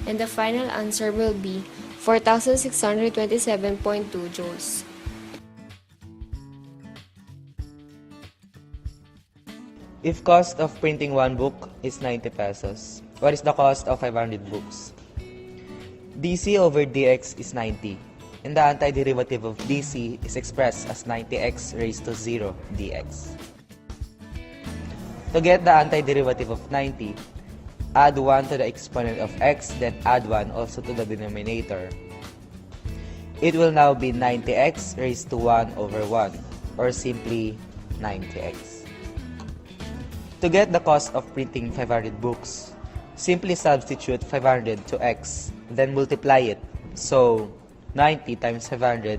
and the final answer will be 4,627.2 joules. If cost of printing one book is 90 pesos, what is the cost of 500 books? dc over dx is 90, and the antiderivative of dc is expressed as 90x raised to 0 dx. To get the antiderivative of 90, add 1 to the exponent of x, then add 1 also to the denominator. It will now be 90x raised to 1 over 1, or simply 90x. To get the cost of printing 500 books, simply substitute 500 to x, then multiply it. So, 90 times 500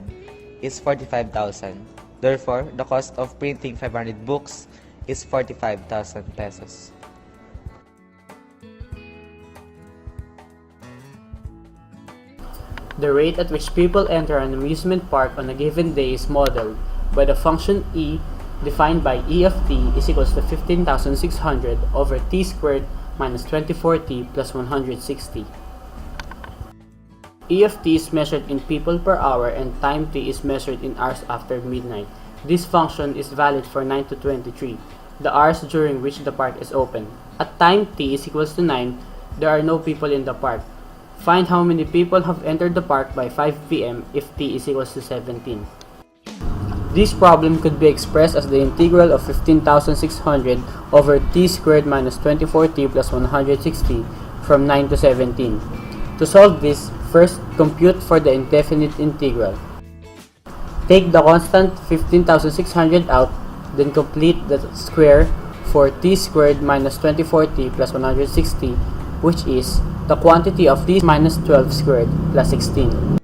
is 45,000. Therefore, the cost of printing 500 books is 45,000 pesos. The rate at which people enter an amusement park on a given day is modeled by the function e defined by e of t is equals to 15,600 over t squared minus 24t plus 160. E of t is measured in people per hour and time t is measured in hours after midnight. This function is valid for 9 to 23, the hours during which the park is open. At time t is equals to 9, there are no people in the park. Find how many people have entered the park by 5 p.m. if t is equals to 17. This problem could be expressed as the integral of 15,600 over t squared minus 24t plus 160 from 9 to 17. To solve this, first compute for the indefinite integral. Take the constant 15,600 out, then complete the square for t squared minus 24t plus 160, which is the quantity of t minus 12 squared plus 16.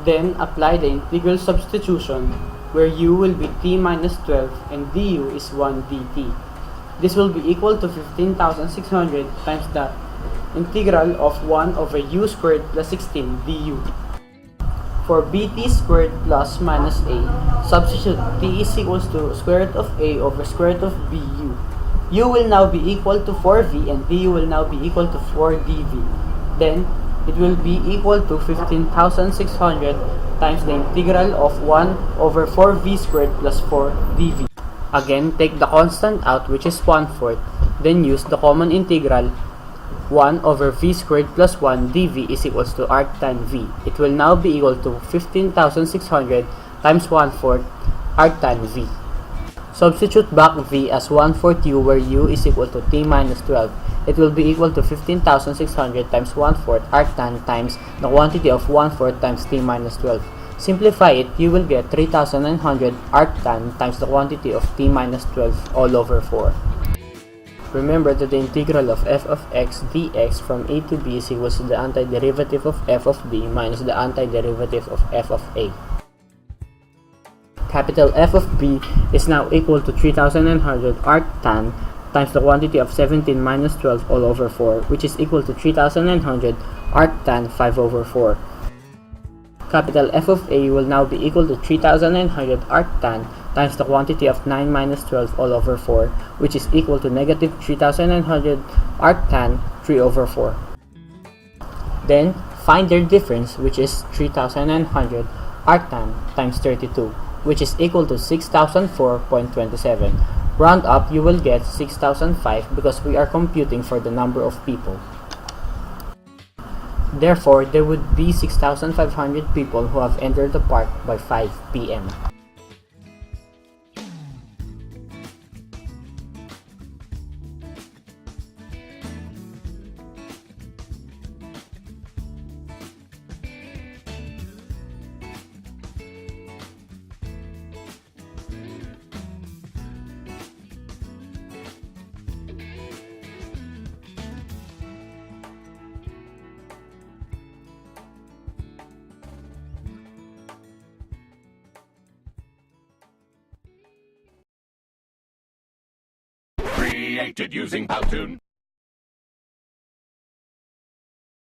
Then apply the integral substitution, where u will be t minus 12 and du is 1 dt. This will be equal to 15,600 times the integral of 1 over u squared plus 16 du. For bt squared plus minus a, substitute t is equals to square root of a over square root of bu. U will now be equal to 4v and du will now be equal to 4dv. Then, it will be equal to 15,600 times the integral of 1 over 4v squared plus 4dv. Again, take the constant out, which is 1/4, then use the common integral 1 over v squared plus 1 dv is equals to arctan v. It will now be equal to 15,600 times 1/4 arctan v. Substitute back v as 1/4 u, where u is equal to t minus 12. It will be equal to 15,600 times 1/4 arctan times the quantity of 1/4 times t minus 12. Simplify it, you will get 3,900 arctan times the quantity of t minus 12 all over 4. Remember that the integral of f of x dx from a to b is equals to the antiderivative of f of b minus the antiderivative of f of a. Capital F of b is now equal to 3,900 arctan times the quantity of 17 minus 12 all over 4, which is equal to 3,900 arctan 5 over 4. Capital F of a will now be equal to 3,900 arctan times the quantity of 9 minus 12 all over 4, which is equal to negative 3,900 arctan 3 over 4. Then, find their difference, which is 3,900 arctan times 32, which is equal to 6,004.27. Round up, you will get 6,005 because we are computing for the number of people. Therefore, there would be 6,500 people who have entered the park by 5 p.m. Created using Powtoon.